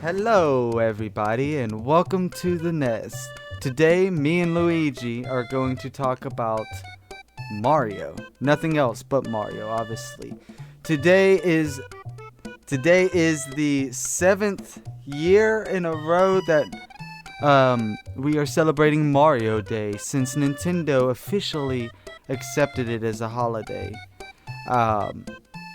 Hello everybody and welcome to the Nest. Today me and Luigi are going to talk about Mario. Nothing else but Mario, obviously. Today is the 7th year in a row that we are celebrating Mario Day since Nintendo officially accepted it as a holiday.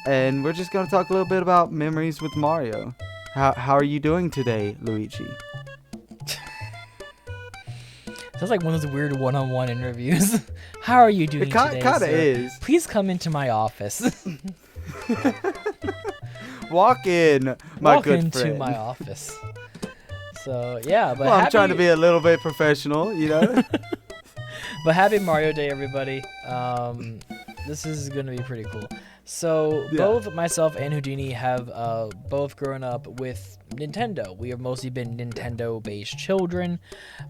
And we're just going to talk a little bit about memories with Mario. How are you doing today, Luigi? Sounds like one of those weird one-on-one interviews. How are you doing today, It kind of sir? is. Please come into my office. Walk in, my good friend. Walk into my office. So, yeah, but I'm trying to be a little bit professional, you know? But happy Mario Day, everybody. This is going to be pretty cool. So, both myself and Houdini have both grown up with Nintendo. We have mostly been Nintendo-based children.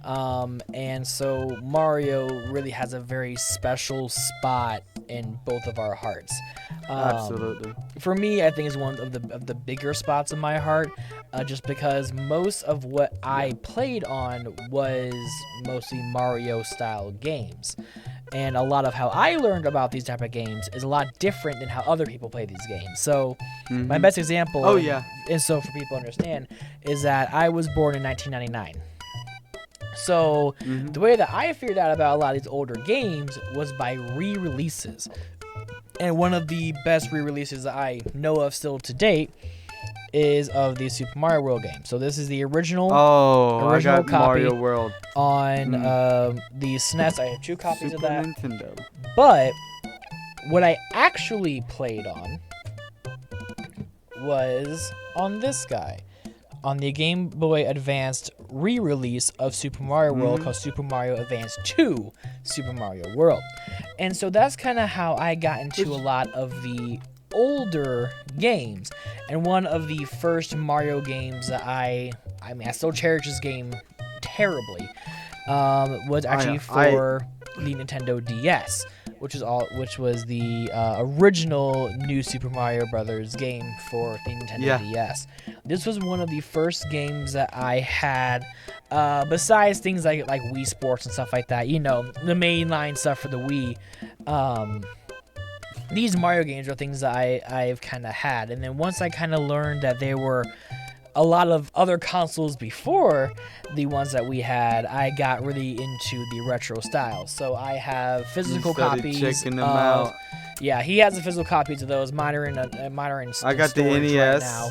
And so, Mario really has a very special spot in both of our hearts. Absolutely. For me, I think it's one of the bigger spots in my heart, just because most of what I played on was mostly Mario-style games. And a lot of how I learned about these type of games is a lot different than how other people play these games. So, my best example, and so for people to understand, is that I was born in 1999. So, the way that I figured out about a lot of these older games was by re-releases. And one of the best re-releases that I know of still to date is of the Super Mario World game. So this is the original I got copy Mario World on the SNES. I have 2 copies Super of that. Nintendo. But what I actually played on was on this guy, on the Game Boy Advanced re-release of Super Mario World called Super Mario Advance 2 Super Mario World. And so that's kind of how I got into a lot of the older games. And one of the first Mario games that I still cherish this game terribly, was actually for the Nintendo DS, which was the original New Super Mario Brothers game for the Nintendo DS. This was one of the first games that I had, besides things like Wii Sports and stuff like that, you know, the mainline stuff for the Wii. These Mario games are things that I've kind of had. And then once I kind of learned that there were a lot of other consoles before the ones that we had, I got really into the retro style. So I have physical copies. Checking them out. Yeah, he has the physical copies of those. Mine are in I got the NES. Right now.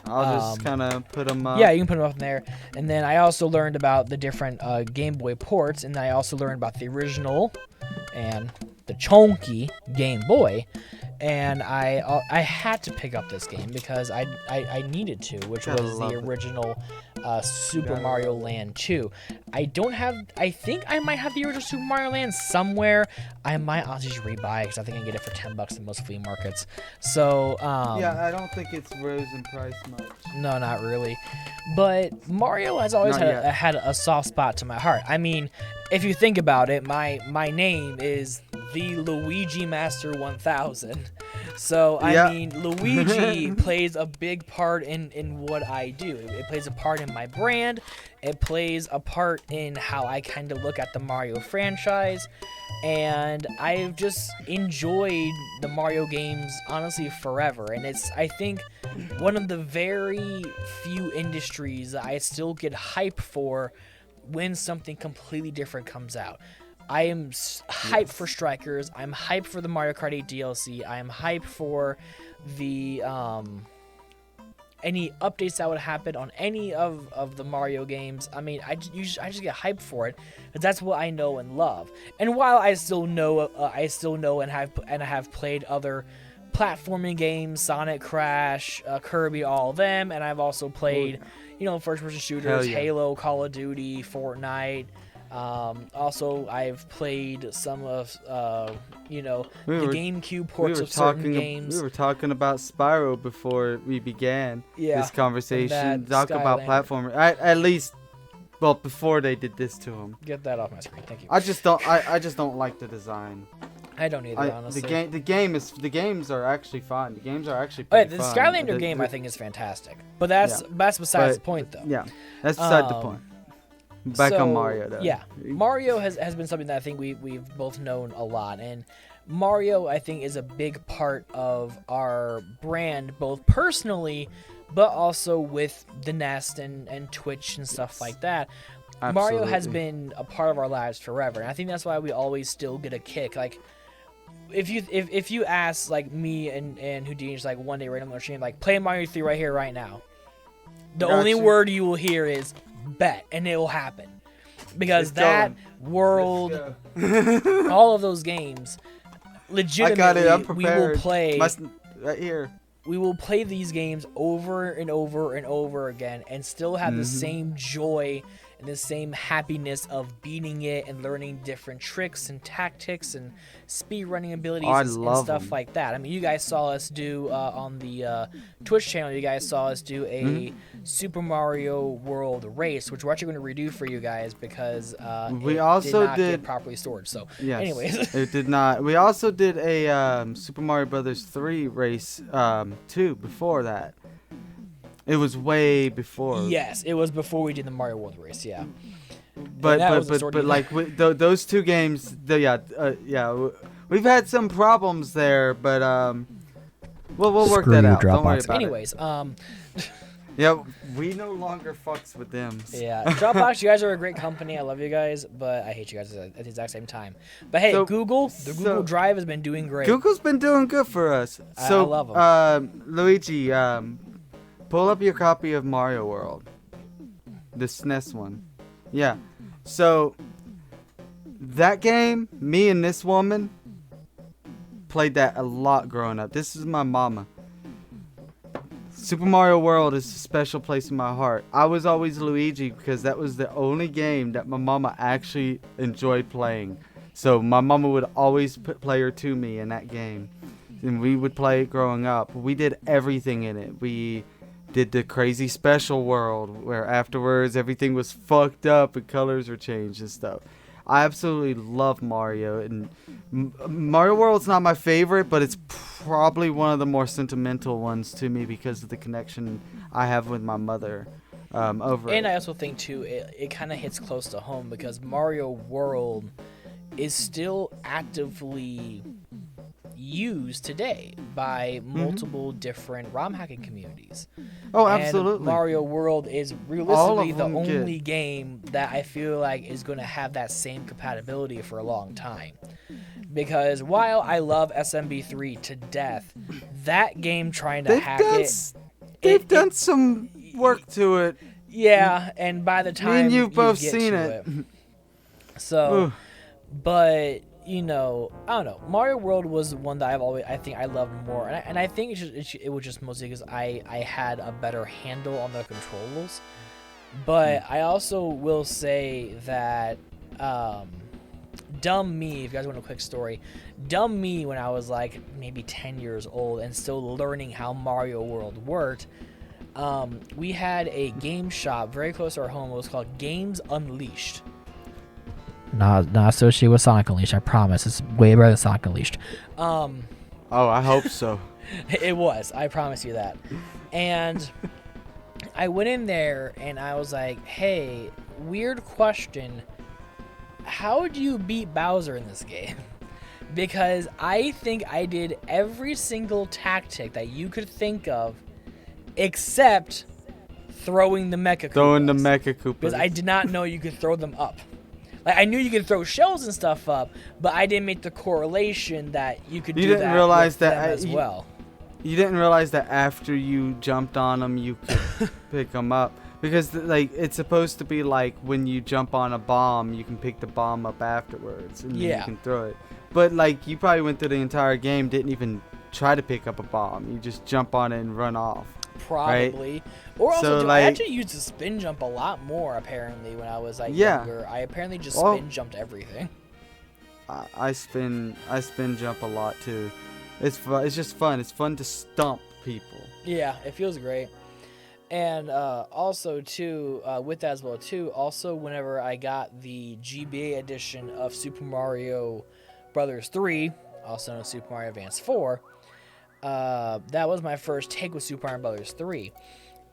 I'll just kind of put them up. Yeah, you can put them up in there. And then I also learned about the different Game Boy ports, and I also learned about the original and the chunky Game Boy. And I had to pick up this game because I needed to, which was the original Super Mario Land 2. I think I might have the original Super Mario Land somewhere. I might honestly just rebuy it because I think I can get it for $10 in most flea markets. So I don't think it's rose in price much. No, not really. But Mario has always had a soft spot to my heart. I mean, if you think about it, my name is the Luigi Master 1000. So, I mean, Luigi plays a big part in what I do. It plays a part in my brand. It plays a part in how I kind of look at the Mario franchise. And I've just enjoyed the Mario games, honestly, forever. And it's, I think, one of the very few industries that I still get hype for when something completely different comes out. I am hyped for Strikers. I'm hyped for the Mario Kart 8 DLC. I am hyped for the any updates that would happen on any of the Mario games. I mean, I just get hyped for it because that's what I know and love. And while I still know and have played other platforming games, Sonic, Crash, Kirby, all of them, and I've also played first-person shooters, Halo, Call of Duty, Fortnite. Also, I've played some of, the GameCube ports of certain games. We were talking about Spyro before we began this conversation. Talk about platformer. At least, before they did this to him. Get that off my screen. Thank you. I just don't like the design. I don't either, honestly. The games are actually fun. The games are actually Oh, yeah, pretty the fun. Skylander game I think is fantastic, but that's besides the point though. Yeah, that's beside the point. Back on Mario though. Yeah, Mario has been something that I think we've both known a lot, and Mario I think is a big part of our brand, both personally, but also with the Nest and Twitch and stuff like that. Absolutely. Mario has been a part of our lives forever, and I think that's why we always still get a kick. Like, if you ask like me and Houdini just like one day right on the stream, like play Mario 3 right here right now, the only word you will hear is bet, and it will happen, because that world, all of those games, legitimately, we will play right here. We will play these games over and over and over again, and still have the same joy and the same happiness of beating it and learning different tricks and tactics and speed running abilities and stuff like that. I mean, you guys saw us do on the Twitch channel. You guys saw us do a Super Mario World race, which we're actually going to redo for you guys because we did not get properly stored. So, yes, anyways, it did not. We also did a Super Mario Brothers 3 race too before that. It was way before. Yes, it was before we did the Mario World race. Yeah, but like those two games, we've had some problems there, but we'll work that out. Don't worry about Anyways, yeah, we no longer fucks with them. So. Yeah, Dropbox, you guys are a great company. I love you guys, but I hate you guys at the exact same time. But hey, Google Drive has been doing great. Google's been doing good for us. I love them. Luigi, pull up your copy of Mario World, the SNES one. Yeah. So that game, me and this woman played that a lot growing up. This is my mama. Super Mario World is a special place in my heart. I was always Luigi because that was the only game that my mama actually enjoyed playing. So my mama would always play her to me in that game. And we would play it growing up. We did everything in it. We did the crazy special world where afterwards everything was fucked up and colors were changed and stuff. I absolutely love Mario, and Mario World's not my favorite, but it's probably one of the more sentimental ones to me because of the connection I have with my mother over And it. I also think too, it kind of hits close to home because Mario World is still actively used today by multiple different ROM hacking communities. Oh, absolutely. And Mario World is realistically the only game that I feel like is going to have that same compatibility for a long time. Because while I love SMB3 to death, that game trying to hack it... They've done some work to it. Yeah, and by the time you've both seen it. So, but... You know, I don't know. Mario World was one that I think I loved more, and I think it was just mostly because I had a better handle on the controls. But I also will say that dumb me, if you guys want a quick story, dumb me when I was like maybe 10 years old and still learning how Mario World worked. We had a game shop very close to our home. It was called Games Unleashed. Not associated with Sonic Unleashed, I promise. It's way better than Sonic Unleashed. Oh, I hope so. It was. I promise you that. And I went in there and I was like, hey, weird question. How do you beat Bowser in this game? Because I think I did every single tactic that you could think of except throwing the Mecha Koopas. Because I did not know you could throw them up. Like, I knew you could throw shells and stuff up, but I didn't make the correlation that you could do that with them as well. You didn't realize that after you jumped on them, you could pick them up. Because, like, it's supposed to be like when you jump on a bomb, you can pick the bomb up afterwards, and then you can throw it. But, like, you probably went through the entire game, didn't even try to pick up a bomb. You just jump on it and run off. Probably. Right? Or also, I actually used the spin jump a lot more, apparently, when I was like younger. I apparently just spin jumped everything. I spin jump a lot too. It's fun. It's just fun. It's fun to stump people. Yeah, it feels great. And also too, with that as well too. Also, whenever I got the GBA edition of Super Mario Brothers 3, also known as Super Mario Advance 4. That was my first take with Super Mario Bros. 3.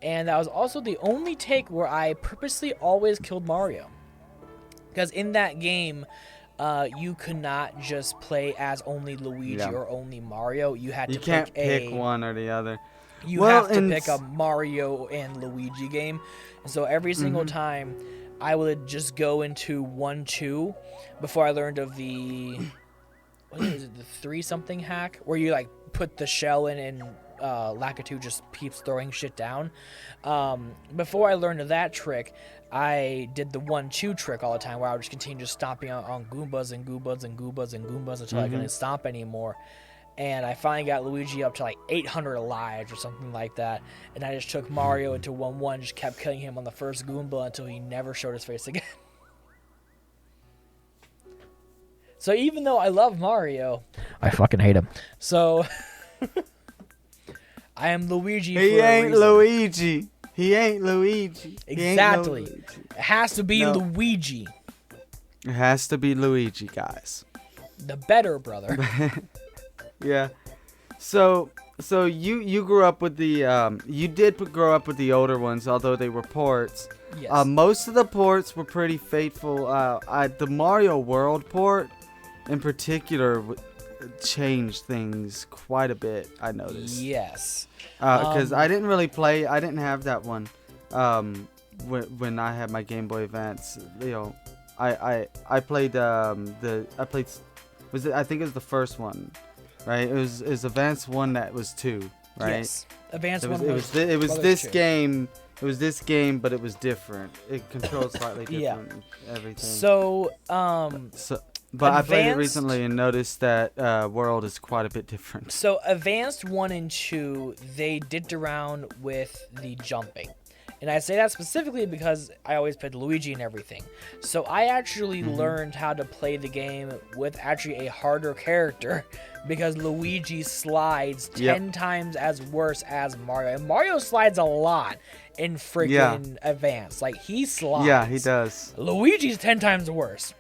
And that was also the only take where I purposely always killed Mario. Because in that game, you could not just play as only Luigi or only Mario. You had to You can't pick one or the other. You have to pick a Mario and Luigi game. And so every single time, I would just go into 1-2 before I learned of the... What is it? The 3-something hack? Where you, like, put the shell in and Lakitu just keeps throwing shit down. Before I learned of that trick, I did the 1-2 trick all the time, where I would just continue just stomping on Goombas and Goombas and Goombas and Goombas until I couldn't stomp anymore. And I finally got Luigi up to like 800 lives or something like that. And I just took Mario into 1-1, just kept killing him on the first Goomba until he never showed his face again. So even though I love Mario, I fucking hate him. So I am Luigi for a reason. He ain't Luigi. He ain't Luigi. Exactly. It has to be Luigi. It has to be Luigi, guys. The better brother. Yeah. So you grew up with the you did grow up with the older ones, although they were ports. Yes. Most of the ports were pretty faithful. The Mario World port, in particular, changed things quite a bit. I noticed. Yes. Because I didn't really play. I didn't have that one. When I had my Game Boy Advance, you know, I played I think it was the first one. Right, it was Advance 1 that was 2, right? Yes, Advance 1 was this game. It was this game, but it was different. It controlled slightly different. Everything. So, but I played it recently and noticed that World is quite a bit different. So Advanced 1 and 2, they dipped around with the jumping. And I say that specifically because I always played Luigi and everything. So I actually learned how to play the game with actually a harder character because Luigi slides 10 times as worse as Mario. And Mario slides a lot in freaking Advance. Like, he slides. Yeah, he does. Luigi's 10 times worse.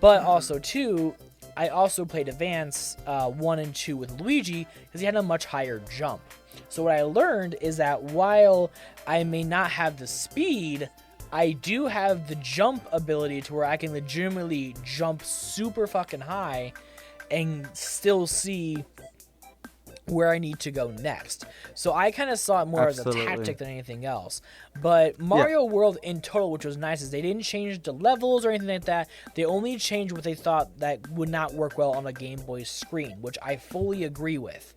But also, too, I also played Advance 1 and 2 with Luigi because he had a much higher jump. So what I learned is that while I may not have the speed, I do have the jump ability to where I can legitimately jump super fucking high and still see where I need to go next. So I kind of saw it more as a tactic than anything else. But Mario World in total, which was nice, is they didn't change the levels or anything like that. They only changed what they thought that would not work well on a Game Boy screen, which I fully agree with.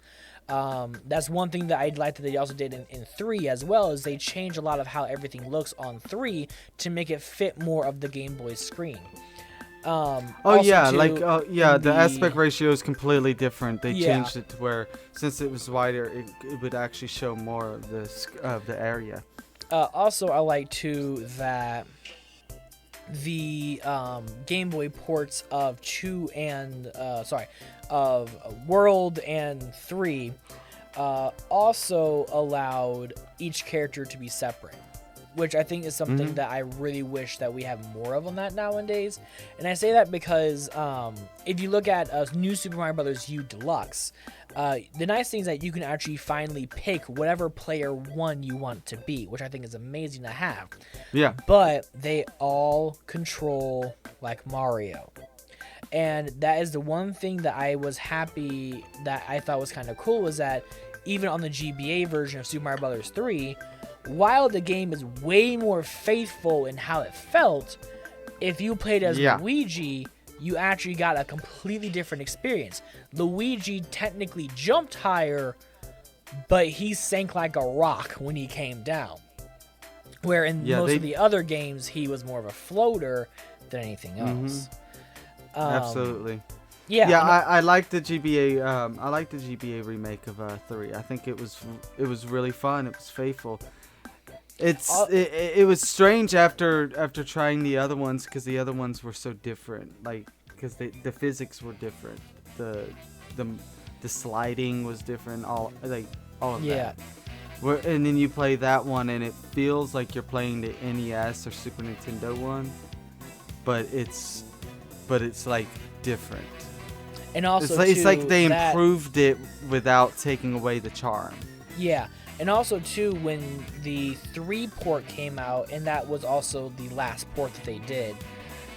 That's one thing that I liked that they also did in 3 as well, is they changed a lot of how everything looks on 3 to make it fit more of the Game Boy screen. The aspect ratio is completely different. They changed it to where, since it was wider, it would actually show more of the area. Also, I like too that the Game Boy ports of of World and 3 also allowed each character to be separate, which I think is something that I really wish that we have more of on that nowadays. And I say that because if you look at New Super Mario Bros. U Deluxe, the nice thing is that you can actually finally pick whatever player 1 you want to be, which I think is amazing to have. Yeah. But they all control like Mario. And that is the one thing that I was happy that I thought was kind of cool, was that even on the GBA version of Super Mario Bros. 3, while the game is way more faithful in how it felt, if you played as Luigi, you actually got a completely different experience. Luigi technically jumped higher, but he sank like a rock when he came down. Where in most of the other games, he was more of a floater than anything else. Absolutely. Yeah. I like the GBA. I like the GBA remake of 3. I think it was really fun. It was faithful. It was strange after trying the other ones, because the other ones were so different. Like, because the physics were different. The sliding was different. All of that. And then you play that one, and it feels like you're playing the NES or Super Nintendo one, but it's like different. And also, it's like they improved it without taking away the charm. Yeah. And also, too, when the 3 port came out, and that was also the last port that they did,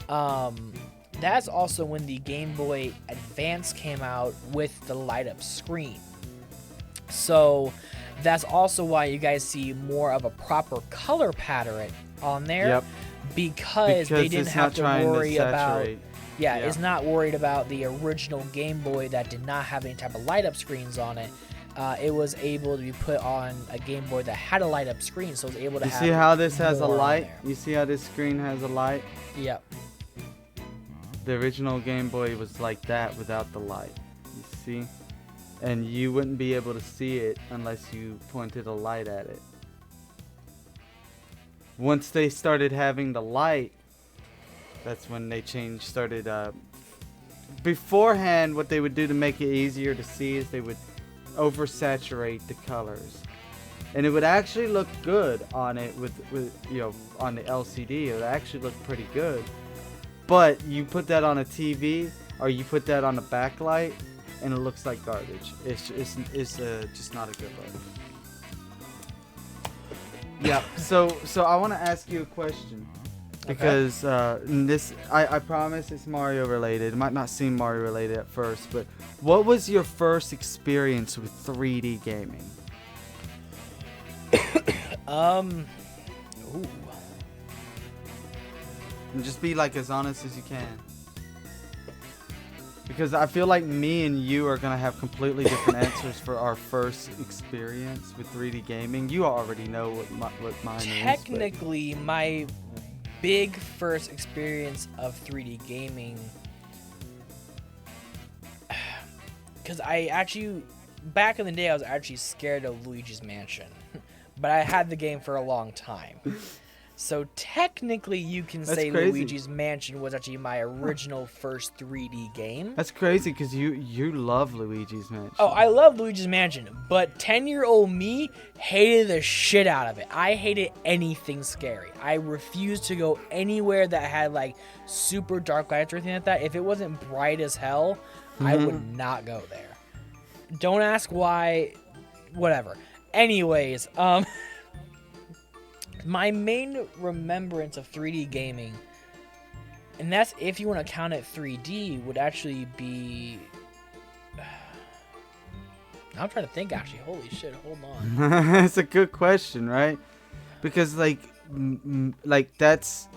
that's also when the Game Boy Advance came out with the light-up screen. So that's also why you guys see more of a proper color pattern on there. Yep. Because they didn't have to worry about... Yeah, Yeah. it's not worried about the original Game Boy that did not have any type of light-up screens on it. It was able to be put on a Game Boy that had a light-up screen, so it was able to have. You see how this has a more on light? there. You see how this screen has a light? Yep. The original Game Boy was like that without the light. You see? And you wouldn't be able to see it unless you pointed a light at it. Once they started having the light, that's when they started. Beforehand, what they would do to make it easier to see is they would oversaturate the colors, and it would actually look good on it with on the LCD. It would actually look pretty good, but you put that on a TV or you put that on a backlight and it looks like garbage. It's just not a good look. Yeah. So I want to ask you a question. Because I promise it's Mario related. It might not seem Mario related at first, but what was your first experience with 3D gaming? Ooh. And just be like as honest as you can. Because I feel like me and you are gonna have completely different answers for our first experience with 3D gaming. You already know what mine is. Technically, my big first experience of 3D gaming, because I actually, back in the day, I was actually scared of Luigi's Mansion, but I had the game for a long time. So technically, you can say crazy. Luigi's Mansion was actually my original first 3D game. That's crazy because you love Luigi's Mansion. Oh, I love Luigi's Mansion, but 10-year-old me hated the shit out of it. I hated anything scary. I refused to go anywhere that had like super dark lights or anything like that. If it wasn't bright as hell, I would not go there. Don't ask why. Whatever. Anyways, my main remembrance of 3D gaming, and that's if you want to count it 3D, would actually be... I'm trying to think, actually. Holy shit, hold on. It's a good question, right? Because, like that's...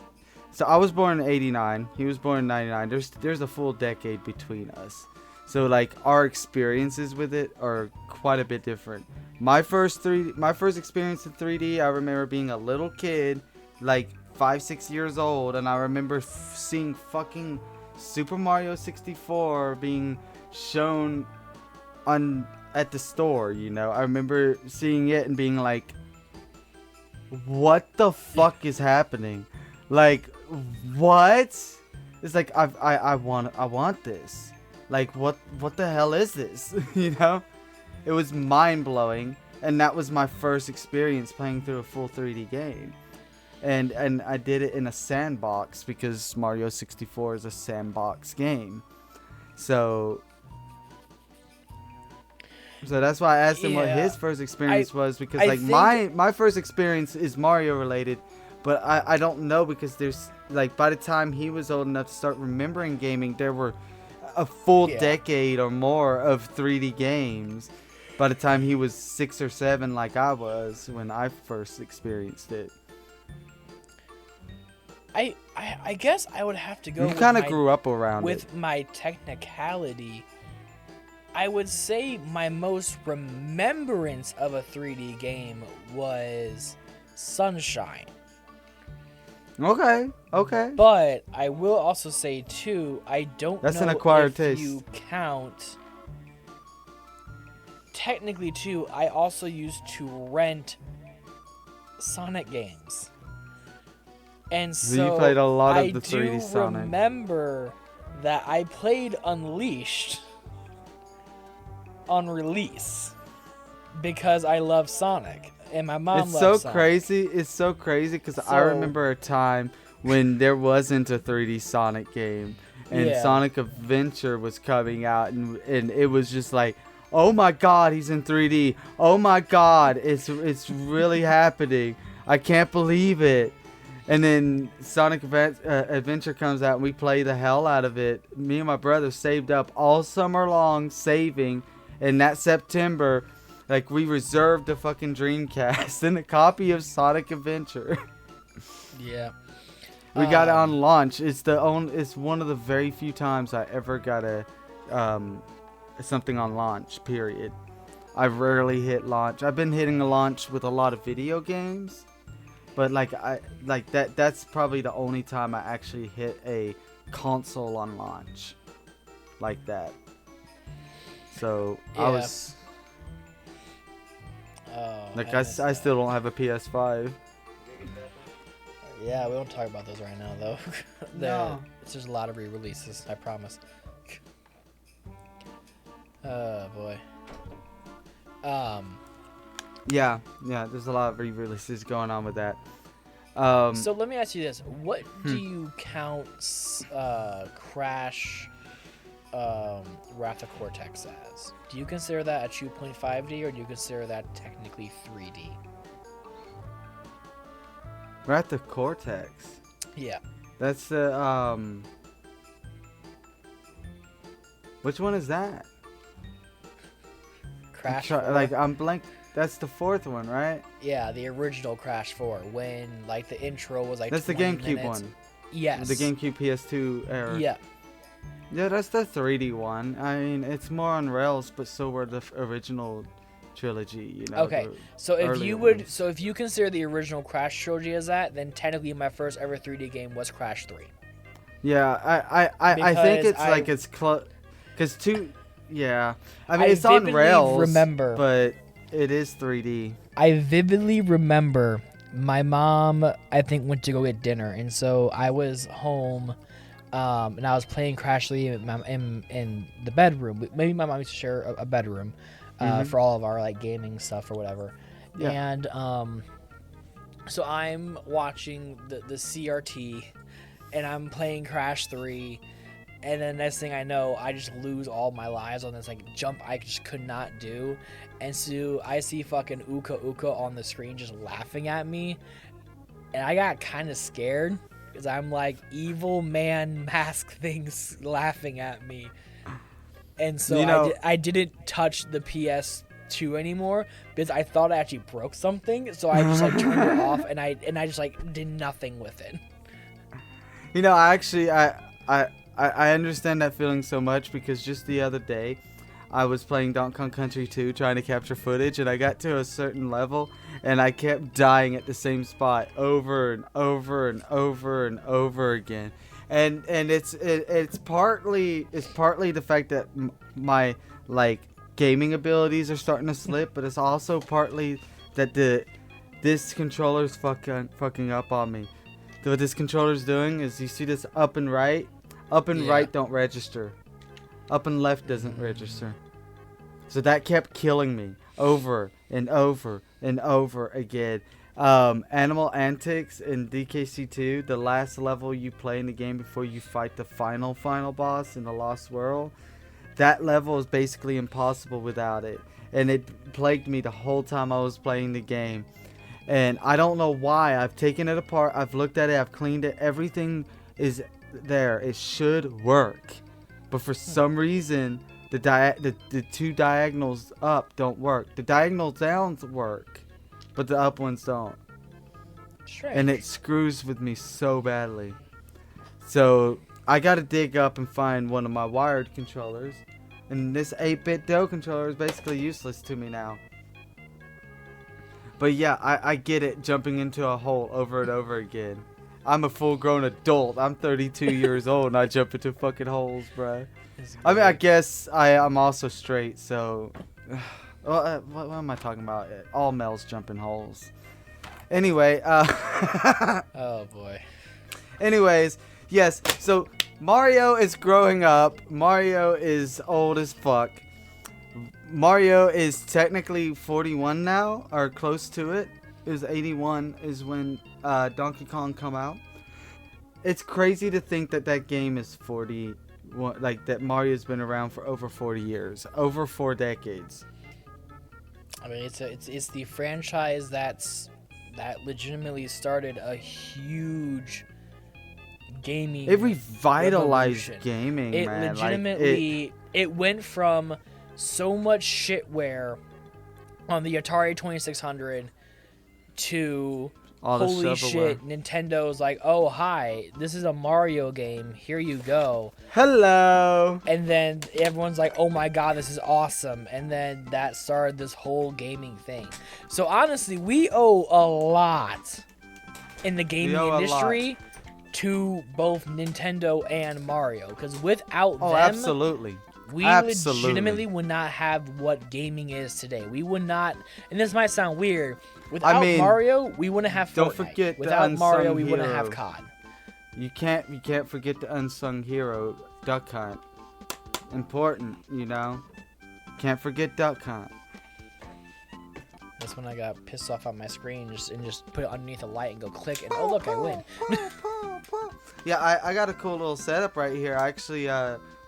So, I was born in 89. He was born in 99. There's a full decade between us. So, like, our experiences with it are quite a bit different. My first experience in 3D, I remember being a little kid, like 5-6 years old, and I remember seeing fucking Super Mario 64 being shown at the store, you know. I remember seeing it and being like, what the fuck is happening? Like, what? It's like, I want this. Like, what the hell is this? You know? It was mind-blowing, and that was my first experience playing through a full 3D game. And I did it in a sandbox because Mario 64 is a sandbox game. So that's why I asked him what his first experience was, because like my first experience is Mario related, but I don't know, because there's like, by the time he was old enough to start remembering gaming, there were a full decade or more of 3D games. By the time he was 6 or 7, like I was when I first experienced it. I guess I would have to go. You kind of grew up around with it. My technicality, I would say my most remembrance of a 3D game was Sunshine. Okay. But I will also say too, I don't That's know an acquired if taste. You count. Technically too, I also used to rent Sonic games. And so you played a lot of the 3D Sonic. I do remember that I played Unleashed on release because I love Sonic and my mom loves Sonic. It's so crazy because I remember a time when there wasn't a 3D Sonic game, and Sonic Adventure was coming out, and it was just like, oh my god, he's in 3D. Oh my god, it's really happening. I can't believe it. And then Sonic Adventure comes out, and we play the hell out of it. Me and my brother saved up all summer long, saving, and that September, like, we reserved a fucking Dreamcast and a copy of Sonic Adventure. Yeah. We got it on launch. It's one of the very few times I ever got something on launch, period. I rarely hit launch. I've been hitting a launch with a lot of video games, but that's probably the only time I actually hit a console on launch like that. So I was I still don't have a PS5. Yeah, we don't talk about those right now though. No. There's a lot of re-releases, I promise. Oh boy. Yeah, there's a lot of re-releases going on with that. So let me ask you this: what do you count Crash Wrath of Cortex as? Do you consider that a 2.5D, or do you consider that technically 3D? Wrath of Cortex. Yeah. That's the Which one is that? Crash. I'm blank. That's the fourth one, right? Yeah, the original Crash 4, when like the intro was like. That's the GameCube one. Yes. The GameCube PS2 era. Yeah. Yeah, that's the 3D one. I mean, it's more on rails, but so were the original trilogy. You know. Okay, so if you consider the original Crash trilogy as that, then technically my first ever 3D game was Crash 3. Yeah, I think it's close, because yeah, I mean it's on rails, but it is 3D. I vividly remember my mom, I think, went to go get dinner, and so I was home, and I was playing Crash 3 in the bedroom. Maybe my mom used to share a bedroom for all of our like gaming stuff or whatever. Yeah. And so I'm watching the CRT, and I'm playing Crash 3. And then next thing I know, I just lose all my lives on this like jump I just could not do. And so I see fucking Uka Uka on the screen just laughing at me. And I got kind of scared because I'm like, evil man mask things laughing at me. And so I didn't touch the PS2 anymore because I thought I actually broke something. So I just like turned it off, and I just like did nothing with it. I understand that feeling so much, because just the other day I was playing Donkey Kong Country 2 trying to capture footage, and I got to a certain level and I kept dying at the same spot over and over and over and over again. And it's partly the fact that my like gaming abilities are starting to slip, but it's also partly that this controller's fucking up on me. What this controller's doing is, you see this up and right? Up and right don't register. Up and left doesn't register. So that kept killing me over and over and over again. Animal Antics in DKC2, the last level you play in the game before you fight the final boss in the Lost World, that level is basically impossible without it. And it plagued me the whole time I was playing the game. And I don't know why. I've taken it apart, I've looked at it, I've cleaned it, everything is there. It should work, but for some reason the two diagonals up don't work. The diagonal downs work, but the up ones don't. Strange. And it screws with me so badly. So I gotta dig up and find one of my wired controllers, and this 8-bit DOE controller is basically useless to me now. But yeah, I get it, jumping into a hole over and over again. I'm a full-grown adult. I'm 32 years old, and I jump into fucking holes, bruh. I mean, I guess I'm also straight, so... what am I talking about? All males jump in holes. Anyway, oh, boy. Anyways, yes, so Mario is growing up. Mario is old as fuck. Mario is technically 41 now, or close to it. It was 81 is when Donkey Kong come out. it's crazy to think that that game is 40, like that Mario's been around for over 40 years, over 4 decades. I mean, it's the franchise that legitimately started a huge gaming. It revitalized revolution. gaming, It man. legitimately it went from so much shitware on the Atari 2600 to all the holy shovelware. shit, Nintendo's like, oh hi, this is a Mario game, here you go. Hello. And then everyone's like, oh my god, this is awesome. And then that started this whole gaming thing. So honestly, we owe a lot in the gaming industry to both Nintendo and Mario. Because without them, absolutely. we legitimately would not have what gaming is today. We would not, and this might sound weird, without Mario, we wouldn't have Fortnite. Don't forget without the Mario, we hero. wouldn't have COD. You can't forget the unsung hero, Duck Hunt. Important, you know. Can't forget Duck Hunt. That's when I got pissed off on my screen and just put it underneath a light and go click and oh look, I win. Yeah, I got a cool little setup right here. I actually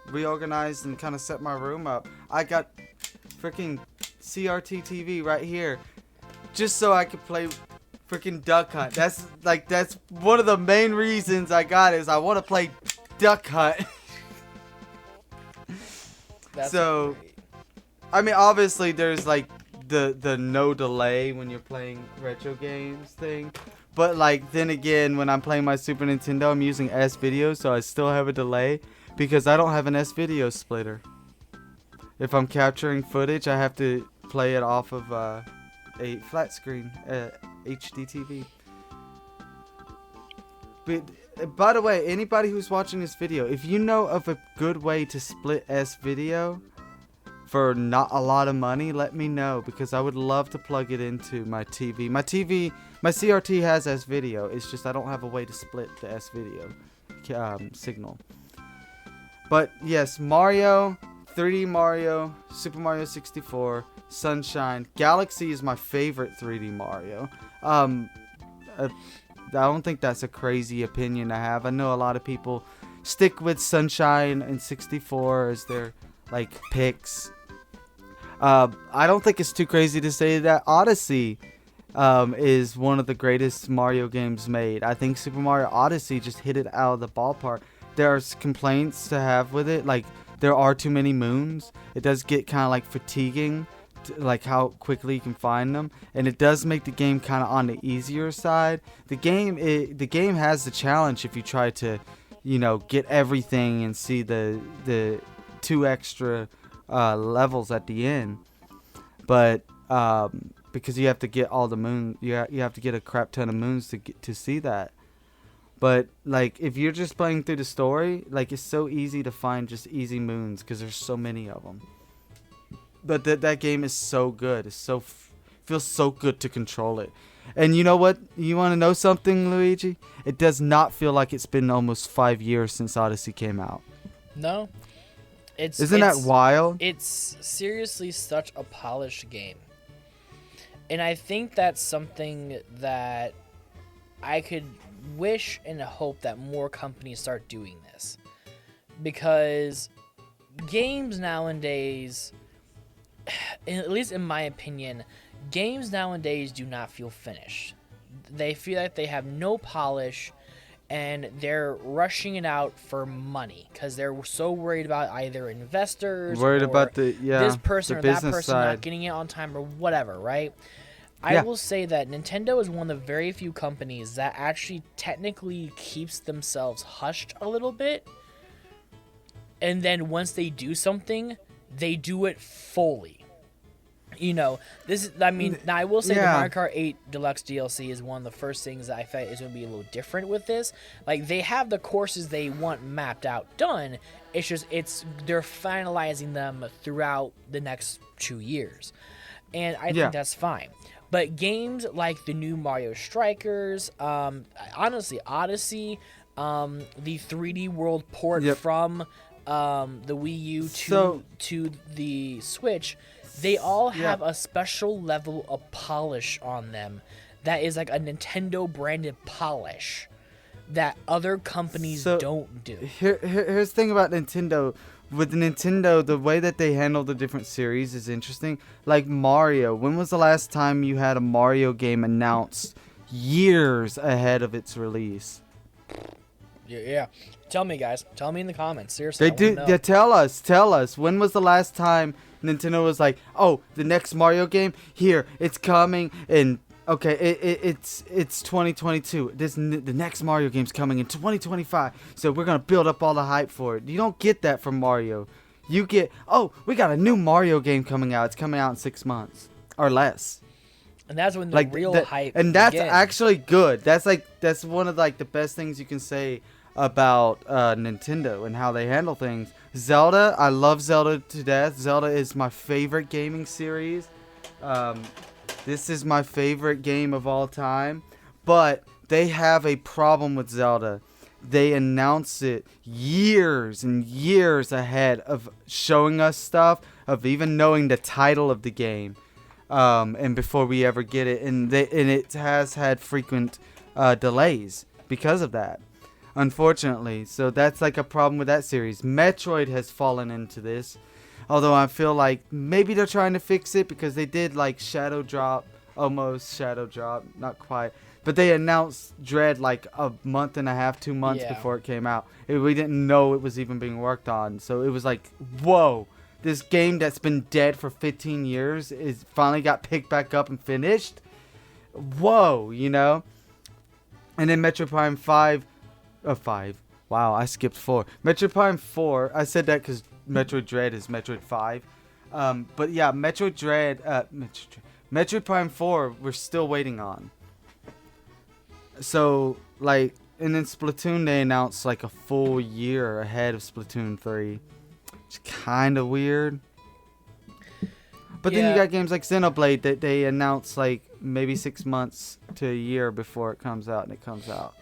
reorganized and kind of set my room up. I got freaking CRT TV right here, just so I could play freaking Duck Hunt. That's one of the main reasons I got it, is I want to play Duck Hunt. So, great. I mean, obviously there's like the no delay when you're playing retro games thing. But like then again, when I'm playing my Super Nintendo, I'm using S-Video, so I still have a delay because I don't have an S-Video splitter. If I'm capturing footage, I have to play it off of a flat screen HD TV. But by the way, anybody who's watching this video, if you know of a good way to split S-Video for not a lot of money, let me know, because I would love to plug it into my TV. My CRT has S-Video. It's just I don't have a way to split the S-Video signal. But yes, Mario, 3D Mario, Super Mario 64, Sunshine. Galaxy is my favorite 3D Mario. I don't think that's a crazy opinion to have. I know a lot of people stick with Sunshine and 64 as their like picks. I don't think it's too crazy to say that Odyssey is one of the greatest Mario games made. I think Super Mario Odyssey just hit it out of the ballpark. There's complaints to have with it, like there are too many moons. It does get kind of like fatiguing, like how quickly you can find them, and it does make the game kind of on the easier side. The game has the challenge if you try to, you know, get everything and see the 2 extra levels at the end, but because you have to get all the moon, you have to get a crap ton of moons to see that. But like if you're just playing through the story, like it's so easy to find just easy moons because there's so many of them. But that game is so good. It's feels so good to control it. And you know what? You want to know something, Luigi? It does not feel like it's been almost 5 years since Odyssey came out. No. Isn't that wild? It's seriously such a polished game. And I think that's something that I could wish and hope that more companies start doing this. Because games nowadays, at least in my opinion, games nowadays do not feel finished. They feel like they have no polish, and they're rushing it out for money because they're so worried about either investors, about this person the or that business person side. not getting it on time or whatever, right? I will say that Nintendo is one of the very few companies that actually technically keeps themselves hushed a little bit, and then once they do something, they do it fully. You know, now I will say the Mario Kart 8 Deluxe DLC is one of the first things that I felt is going to be a little different with this. Like, they have the courses they want mapped out done. It's just, they're finalizing them throughout the next 2 years. And I think that's fine. But games like the new Mario Strikers, honestly, Odyssey, the 3D World port from the Wii U to the Switch, they all have a special level of polish on them that is like a Nintendo branded polish. that other companies don't do. Here's the thing about Nintendo. With Nintendo, the way that they handle the different series is interesting. Like Mario, when was the last time you had a Mario game announced years ahead of its release? Yeah. Tell me, guys. Tell me in the comments. Seriously. They do. Yeah, tell us. When was the last time Nintendo was like, "Oh, the next Mario game here, it's coming," and okay, it's 2022. The next Mario game's coming in 2025, so we're gonna build up all the hype for it. You don't get that from Mario. You get, "Oh, we got a new Mario game coming out. It's coming out in 6 months or less." And that's when the real hype. And that's begins. actually good. That's one of like the best things you can say about Nintendo and how they handle things. Zelda, I love Zelda to death. Zelda is my favorite gaming series. This is my favorite game of all time. But they have a problem with Zelda. They announce it years and years ahead of showing us stuff, of even knowing the title of the game. And before we ever get it. And it has had frequent delays because of that. Unfortunately, so that's like a problem with that series. Metroid has fallen into this, although I feel like maybe they're trying to fix it because they did like almost Shadow Drop, not quite, but they announced Dread like a month and a half, 2 months before it came out. We didn't know it was even being worked on, so it was like, whoa, this game that's been dead for 15 years is finally got picked back up and finished. Whoa, you know. And then Metroid Prime 5. Wow, I skipped 4. Metroid Prime 4. I said that because Metroid Dread is Metroid 5. But yeah, Metroid Prime 4, we're still waiting on. So, like, and then Splatoon, they announced like a full year ahead of Splatoon 3. It's kind of weird. But then you got games like Xenoblade that they announce like maybe 6 months to a year before it comes out, and it comes out.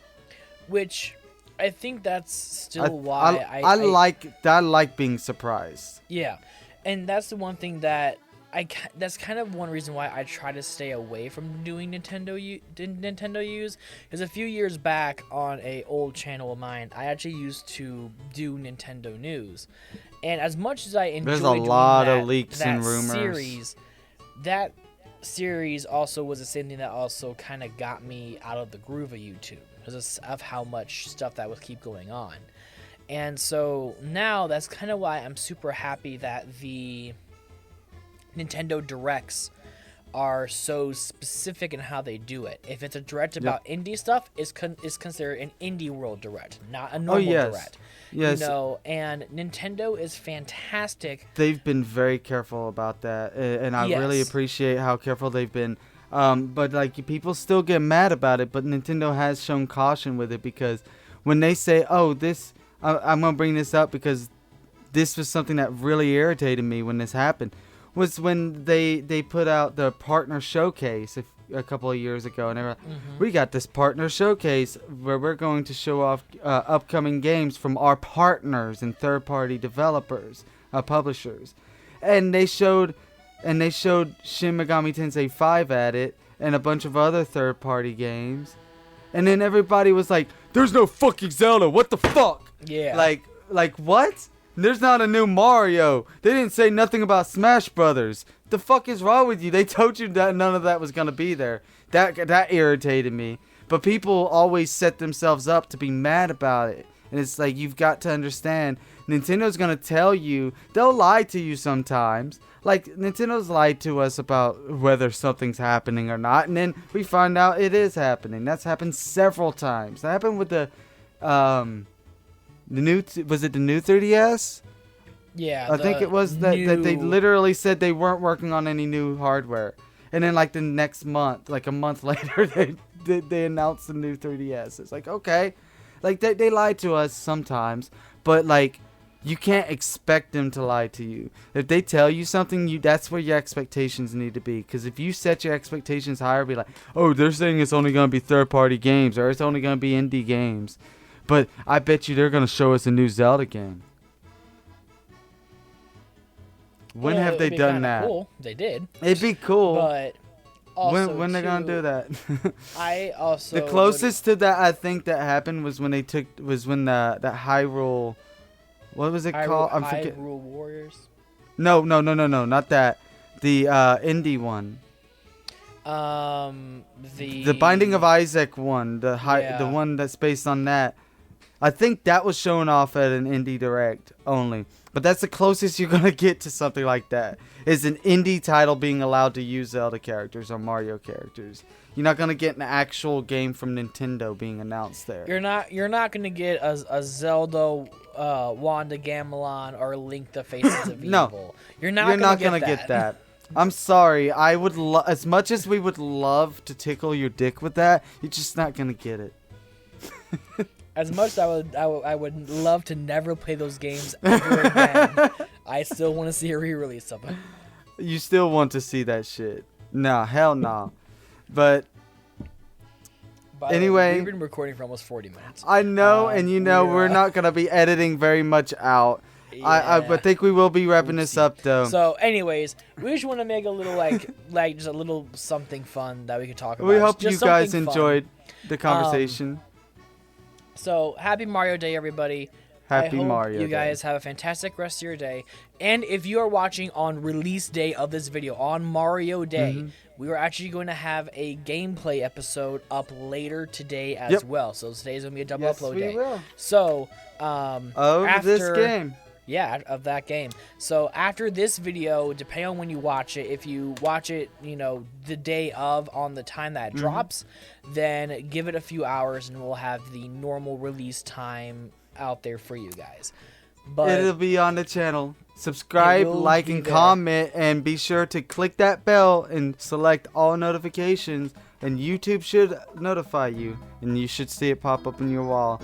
Which I think that's still why I like being surprised. Yeah, and that's the one thing that that's kind of one reason why I try to stay away from doing Nintendo use. Because a few years back on a old channel of mine, I actually used to do Nintendo news, and as much as I enjoy there's a lot of leaks and rumors. That series also was the same thing that also kind of got me out of the groove of YouTube because of how much stuff that would keep going on. And so now that's kind of why I'm super happy that the Nintendo Directs are so specific in how they do it. If it's a direct about indie stuff, it's considered an indie world direct, not a normal direct. Yes. You know, and Nintendo is fantastic. They've been very careful about that, and I really appreciate how careful they've been. But like people still get mad about it, but Nintendo has shown caution with it because when they say, "Oh, this," I'm gonna bring this up because this was something that really irritated me when this happened. Was when they put out the partner showcase a couple of years ago, and they were like, we got this partner showcase where we're going to show off upcoming games from our partners and third-party developers, publishers, and they showed Shin Megami Tensei 5 at it and a bunch of other third-party games, and then everybody was like, "There's no fucking Zelda. What the fuck?" Yeah. Like what? There's not a new Mario. They didn't say nothing about Smash Brothers. The fuck is wrong with you? They told you that none of that was gonna be there. That irritated me. But people always set themselves up to be mad about it. And it's like, you've got to understand, Nintendo's gonna tell you, they'll lie to you sometimes. Like, Nintendo's lied to us about whether something's happening or not, and then we find out it is happening. That's happened several times. That happened with the new, was it the new 3DS? Yeah, I think it was that they literally said they weren't working on any new hardware, and then like the next month, like a month later, they announced the new 3DS. It's like, okay, like they lied to us sometimes, but like you can't expect them to lie to you. If they tell you something, that's where your expectations need to be. Because if you set your expectations higher, be like, oh, they're saying it's only gonna be third-party games or it's only gonna be indie games. But I bet you they're going to show us a new Zelda game. When have they done that? Cool. They did. It'd be cool. But Also, when they're gonna do that? I also the closest to that I think that happened was when the Hyrule. What was it called? I'm forgetting. Hyrule Warriors. No, not that. The indie one. The Binding of Isaac one. The one that's based on that. I think that was shown off at an indie direct only. But that's the closest you're going to get to something like that. Is an indie title being allowed to use Zelda characters or Mario characters. You're not going to get an actual game from Nintendo being announced there. You're not going to get a Zelda Wanda Gamelon or Link the Faces of Evil. No. You're not going to get that. I'm sorry. I would as much as we would love to tickle your dick with that, you're just not going to get it. As much as I would love to never play those games ever again, I still want to see a re-release of it. You still want to see that shit? Nah, hell nah. But anyway, we've been recording for almost 40 minutes. I know, and we're not gonna be editing very much out. Yeah. I think we will be wrapping this up though. So, anyways, we just want to make a little like just a little something fun that we could talk about. We hope you guys enjoyed the conversation. So, happy Mario Day, everybody. Happy Mario Day. You guys have a fantastic rest of your day. And if you are watching on release day of this video, on Mario Day, we are actually going to have a gameplay episode up later today as well. So today's going to be a double upload day. Will. So, this game. Yeah, of that game. So after this video, depending on when you watch it, if you watch it, the day of on the time that it drops, then give it a few hours and we'll have the normal release time out there for you guys. But it'll be on the channel. Subscribe, like, and comment, and be sure to click that bell and select all notifications, and YouTube should notify you, and you should see it pop up on your wall.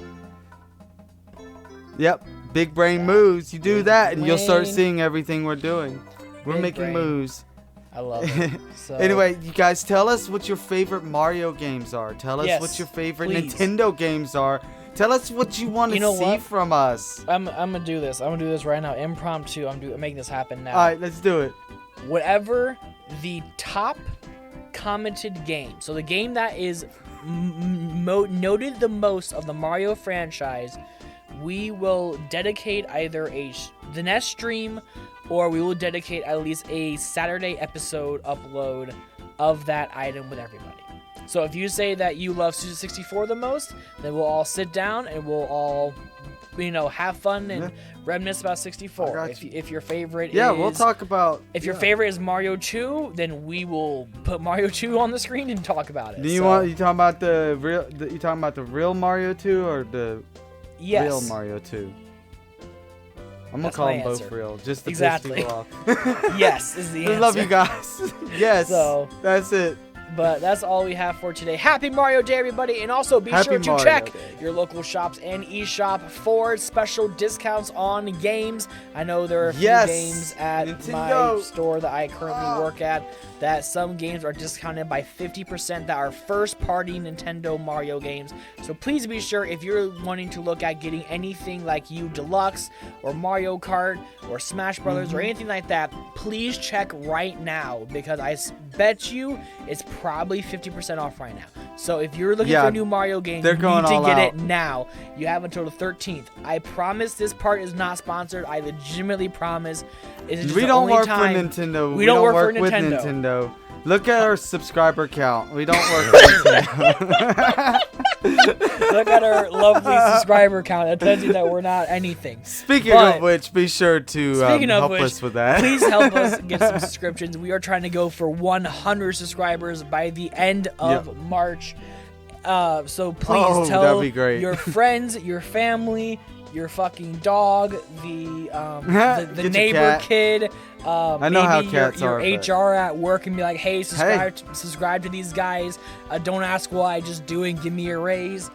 Yep. Big brain moves. You do that, and you'll start seeing everything we're doing. We're making moves. I love it. So, anyway, you guys, tell us what your favorite Mario games are. Tell us what your favorite Nintendo games are. Tell us what you want to see from us. I'm gonna do this. I'm gonna do this right now. Impromptu. I'm making this happen now. All right, let's do it. Whatever the top commented game. So the game that is noted the most of the Mario franchise. We will dedicate either the NES stream, or we will dedicate at least a Saturday episode upload of that item with everybody. So if you say that you love Susan 64 the most, then we'll all sit down and we'll all, have fun and reminisce about 64. If your favorite we'll talk about. If your favorite is Mario 2, then we will put Mario 2 on the screen and talk about it. You talking about the real? You talking about the real Mario 2 or the? Yes. Real Mario 2. I'm gonna call them both real, just to piss people off. Yes, is the answer. I love you guys. Yes. So that's it. But that's all we have for today. Happy Mario Day, everybody, and also be sure to check your local shops and eShop for special discounts on games. I know there are a few games at my store that I currently work at that some games are discounted by 50% that are first-party Nintendo Mario games. So please be sure, if you're wanting to look at getting anything like U Deluxe or Mario Kart or Smash Brothers or anything like that, please check right now, because I bet you it's probably 50% off right now. So if you're looking for a new Mario game, you need to get it now. You have until the 13th. I promise this part is not sponsored. I legitimately promise. We don't work for Nintendo. We don't work with Nintendo. Look at our subscriber count. We don't work for Nintendo. Look at our lovely subscriber count. It tells you that we're not anything. Speaking of which, be sure to help us with that. Please help us get some subscriptions. We are trying to go for 100 subscribers by the end of March. So please tell your friends, your family, your fucking dog, the neighbor kid. I know how cats are. Your HR at work and be like, hey, subscribe to these guys. Don't ask why, just do it and give me a raise.